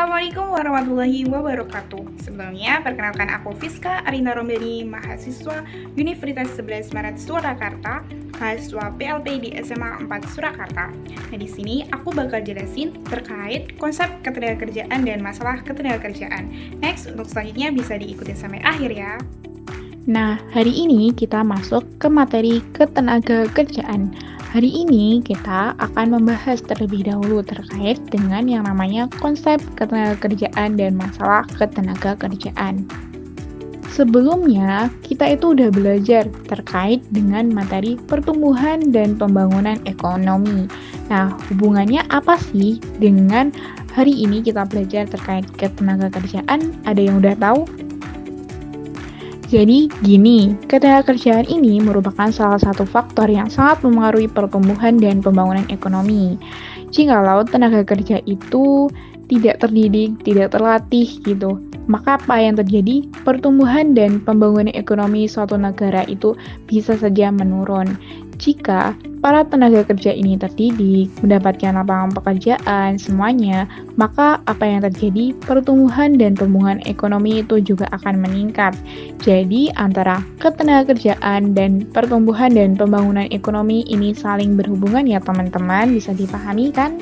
Assalamualaikum warahmatullahi wabarakatuh. Sebelumnya, perkenalkan aku Fiska Arina Rombeni, mahasiswa Universitas 11 Maret Surakarta, mahasiswa PLP di SMA 4 Surakarta. Nah, di sini aku bakal jelasin terkait konsep ketenagakerjaan dan masalah ketenagakerjaan. Next, untuk selanjutnya bisa diikuti sampai akhir ya. Nah, hari ini kita masuk ke materi ketenagakerjaan. Hari ini kita akan membahas terlebih dahulu terkait dengan yang namanya konsep ketenagakerjaan dan masalah ketenagakerjaan. Sebelumnya, kita itu udah belajar terkait dengan materi pertumbuhan dan pembangunan ekonomi. Nah, hubungannya apa sih dengan hari ini kita belajar terkait ketenagakerjaan? Ada yang udah tahu? Jadi gini, ketenagakerjaan ini merupakan salah satu faktor yang sangat memengaruhi pertumbuhan dan pembangunan ekonomi. Jikalau tenaga kerja itu tidak terdidik, tidak terlatih gitu, maka apa yang terjadi? Pertumbuhan dan pembangunan ekonomi suatu negara itu bisa saja menurun. Jika para tenaga kerja ini terdidik, mendapatkan lapangan pekerjaan, semuanya, maka apa yang terjadi? Pertumbuhan dan pembangunan ekonomi itu juga akan meningkat. Jadi, antara ketenagakerjaan dan pertumbuhan dan pembangunan ekonomi ini saling berhubungan ya teman-teman, bisa dipahami kan?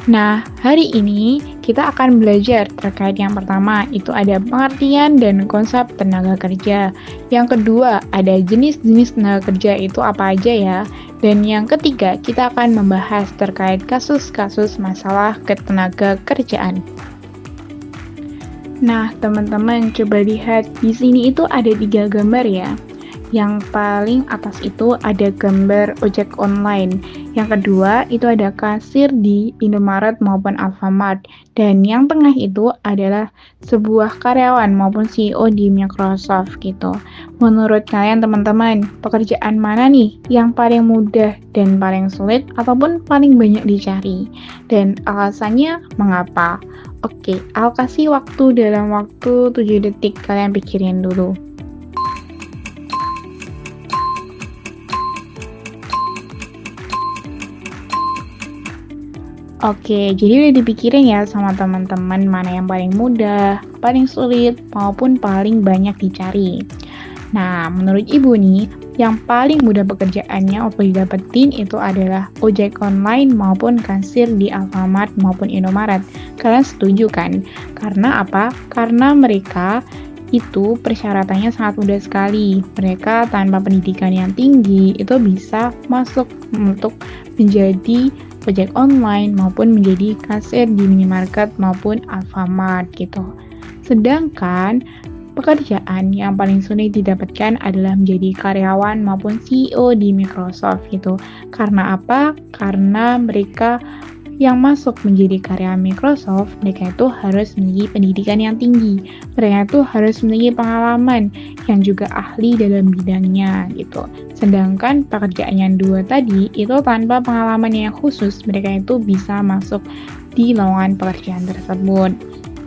Nah, hari ini kita akan belajar terkait yang pertama, itu ada pengertian dan konsep tenaga kerja. Yang kedua, ada jenis-jenis tenaga kerja itu apa aja ya. Dan yang ketiga, kita akan membahas terkait kasus-kasus masalah ketenaga kerjaan. Nah, teman-teman coba lihat di sini itu ada 3 gambar ya. Yang paling atas itu ada gambar ojek online. Yang kedua itu ada kasir di Indomaret maupun Alfamart. Dan yang tengah itu adalah sebuah karyawan maupun CEO di Microsoft gitu. Menurut kalian teman-teman, pekerjaan mana nih yang paling mudah dan paling sulit ataupun paling banyak dicari? Dan alasannya mengapa? Oke, aku kasih waktu dalam waktu 7 detik, kalian pikirin dulu. Oke, jadi udah dipikirin ya sama teman-teman mana yang paling mudah, paling sulit, maupun paling banyak dicari. Nah, menurut Ibu nih, yang paling mudah pekerjaannya untuk didapetin itu adalah ojek online maupun kasir di Alfamart maupun Indomaret. Kalian setuju kan? Karena apa? Karena mereka itu persyaratannya sangat mudah sekali. Mereka tanpa pendidikan yang tinggi itu bisa masuk untuk menjadi ojek online maupun menjadi kasir di minimarket maupun Alfamart gitu. Sedangkan pekerjaan yang paling sulit didapatkan adalah menjadi karyawan maupun CEO di Microsoft gitu. Karena apa? Karena mereka yang masuk menjadi karyawan Microsoft, mereka itu harus memiliki pendidikan yang tinggi. Mereka itu harus memiliki pengalaman yang juga ahli dalam bidangnya gitu. Sedangkan pekerjaan yang dua tadi itu tanpa pengalaman yang khusus, mereka itu bisa masuk di lowongan pekerjaan tersebut.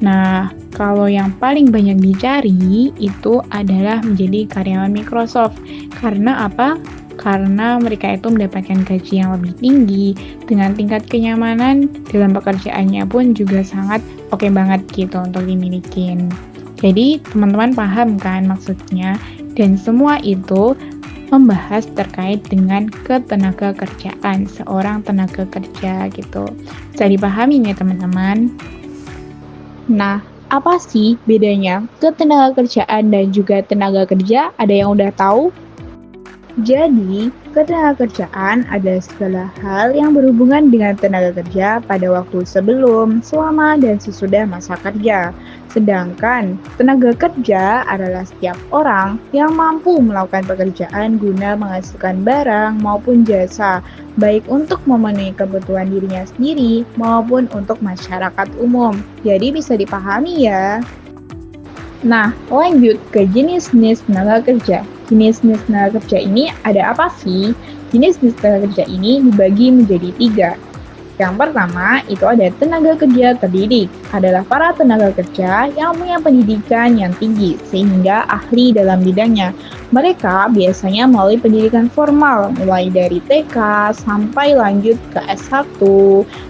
Nah, kalau yang paling banyak dicari itu adalah menjadi karyawan Microsoft. Karena apa? Karena mereka itu mendapatkan gaji yang lebih tinggi dengan tingkat kenyamanan dalam pekerjaannya pun juga sangat oke banget gitu untuk dimilikin. Jadi teman-teman paham kan maksudnya? Dan semua itu membahas terkait dengan ketenaga kerjaan seorang tenaga kerja gitu. Bisa dipahami ya teman-teman? Nah, apa sih bedanya ketenaga kerjaan dan juga tenaga kerja? Ada yang udah tahu? Jadi, ketenagakerjaan adalah segala hal yang berhubungan dengan tenaga kerja pada waktu sebelum, selama, dan sesudah masa kerja. Sedangkan, tenaga kerja adalah setiap orang yang mampu melakukan pekerjaan guna menghasilkan barang maupun jasa, baik untuk memenuhi kebutuhan dirinya sendiri maupun untuk masyarakat umum. Jadi bisa dipahami ya. Nah, lanjut ke jenis-jenis tenaga kerja. Jenis-jenis tenaga kerja ini ada apa sih? Jenis-jenis tenaga kerja ini dibagi menjadi 3. Yang pertama, itu ada tenaga kerja terdidik. Adalah para tenaga kerja yang punya pendidikan yang tinggi, sehingga ahli dalam bidangnya. Mereka biasanya melalui pendidikan formal, mulai dari TK sampai lanjut ke S1,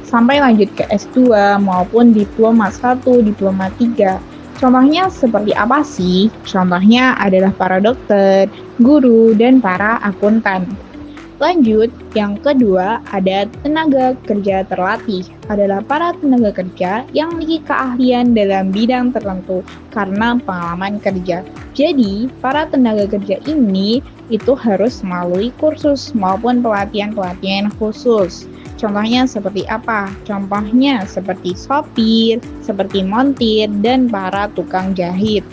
sampai lanjut ke S2, maupun diploma 1, diploma 3. Contohnya seperti apa sih? Contohnya adalah para dokter, guru, dan para akuntan. Lanjut, yang kedua ada tenaga kerja terlatih. Adalah para tenaga kerja yang memiliki keahlian dalam bidang tertentu karena pengalaman kerja. Jadi, para tenaga kerja ini itu harus melalui kursus maupun pelatihan-pelatihan khusus. Contohnya seperti apa? Contohnya seperti sopir, seperti montir, dan para tukang jahit.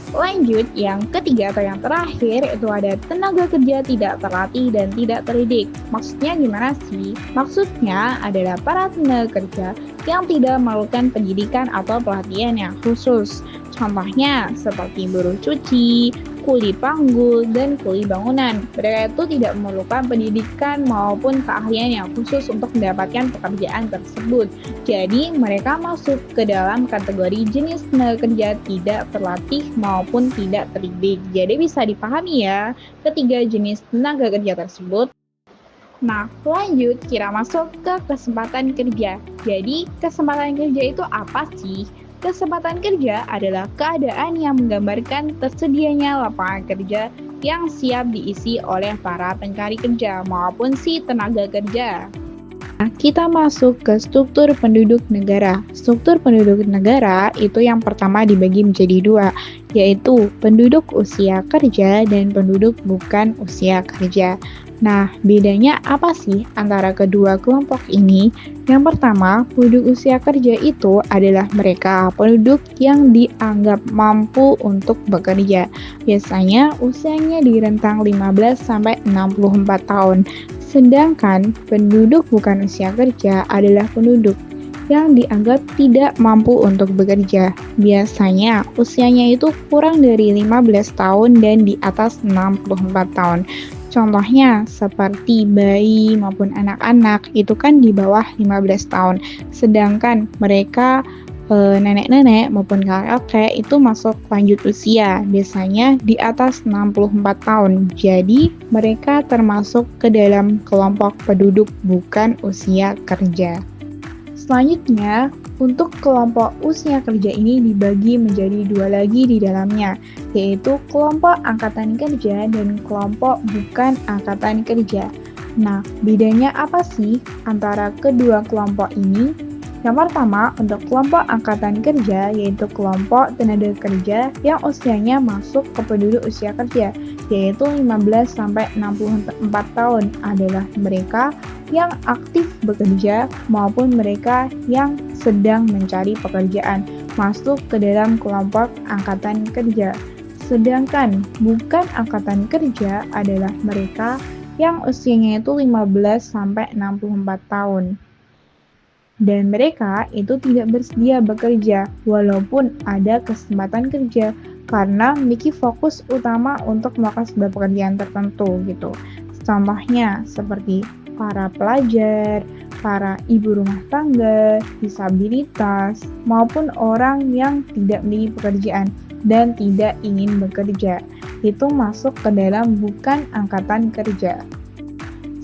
Lanjut, yang ketiga atau yang terakhir itu ada tenaga kerja tidak terlatih dan tidak terdidik. Maksudnya gimana sih? Maksudnya adalah para tenaga kerja yang tidak memerlukan pendidikan atau pelatihan yang khusus. Contohnya seperti buruh cuci, kuli panggul, dan kuli bangunan. Mereka itu tidak memerlukan pendidikan maupun keahlian yang khusus untuk mendapatkan pekerjaan tersebut. Jadi, mereka masuk ke dalam kategori jenis tenaga kerja tidak terlatih maupun tidak terdidik. Jadi, bisa dipahami ya, ketiga jenis tenaga kerja tersebut. Nah, lanjut kita masuk ke kesempatan kerja. Jadi, kesempatan kerja itu apa sih? Kesempatan kerja adalah keadaan yang menggambarkan tersedianya lapangan kerja yang siap diisi oleh para pencari kerja maupun si tenaga kerja. Nah, kita masuk ke struktur penduduk negara. Struktur penduduk negara itu yang pertama dibagi menjadi dua, yaitu penduduk usia kerja dan penduduk bukan usia kerja. Nah, bedanya apa sih antara kedua kelompok ini? Yang pertama, penduduk usia kerja itu adalah mereka penduduk yang dianggap mampu untuk bekerja. Biasanya usianya di rentang 15 sampai 64 tahun. Sedangkan penduduk bukan usia kerja adalah penduduk yang dianggap tidak mampu untuk bekerja. Biasanya usianya itu kurang dari 15 tahun dan di atas 64 tahun. Contohnya seperti bayi maupun anak-anak itu kan di bawah 15 tahun. Sedangkan mereka nenek-nenek maupun kakek itu masuk lanjut usia, biasanya di atas 64 tahun. Jadi, mereka termasuk ke dalam kelompok penduduk bukan usia kerja. Selanjutnya, untuk kelompok usia kerja ini dibagi menjadi dua lagi di dalamnya, yaitu kelompok angkatan kerja dan kelompok bukan angkatan kerja. Nah, bedanya apa sih antara kedua kelompok ini? Yang pertama, untuk kelompok angkatan kerja, yaitu kelompok tenaga kerja yang usianya masuk ke penduduk usia kerja, yaitu 15 sampai 64 tahun adalah mereka yang aktif bekerja maupun mereka yang sedang mencari pekerjaan, masuk ke dalam kelompok angkatan kerja. Sedangkan bukan angkatan kerja adalah mereka yang usianya itu 15 sampai 64 tahun. Dan mereka itu tidak bersedia bekerja walaupun ada kesempatan kerja karena memiliki fokus utama untuk melakukan sebuah pekerjaan tertentu gitu. Contohnya seperti para pelajar, para ibu rumah tangga, disabilitas, maupun orang yang tidak memiliki pekerjaan dan tidak ingin bekerja. Itu masuk ke dalam bukan angkatan kerja.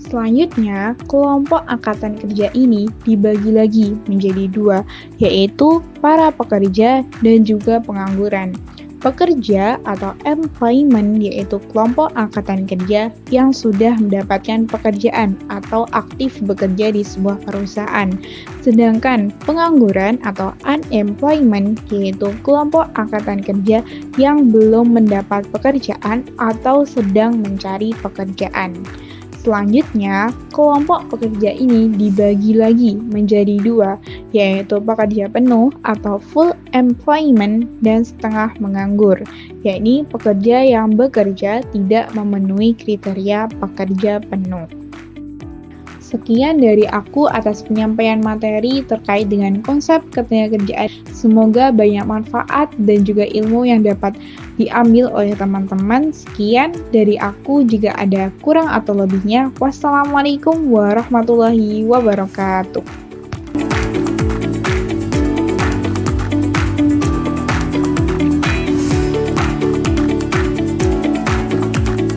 Selanjutnya, kelompok angkatan kerja ini dibagi lagi menjadi dua, yaitu para pekerja dan juga pengangguran. Pekerja atau employment yaitu kelompok angkatan kerja yang sudah mendapatkan pekerjaan atau aktif bekerja di sebuah perusahaan. Sedangkan pengangguran atau unemployment yaitu kelompok angkatan kerja yang belum mendapat pekerjaan atau sedang mencari pekerjaan. Selanjutnya, kelompok pekerja ini dibagi lagi menjadi dua, yaitu pekerja penuh atau full employment dan setengah menganggur, yakni pekerja yang bekerja tidak memenuhi kriteria pekerja penuh. Sekian dari aku atas penyampaian materi terkait dengan konsep ketenagakerjaan. Semoga banyak manfaat dan juga ilmu yang dapat diambil oleh teman-teman. Sekian dari aku, jika ada kurang atau lebihnya, wassalamualaikum warahmatullahi wabarakatuh.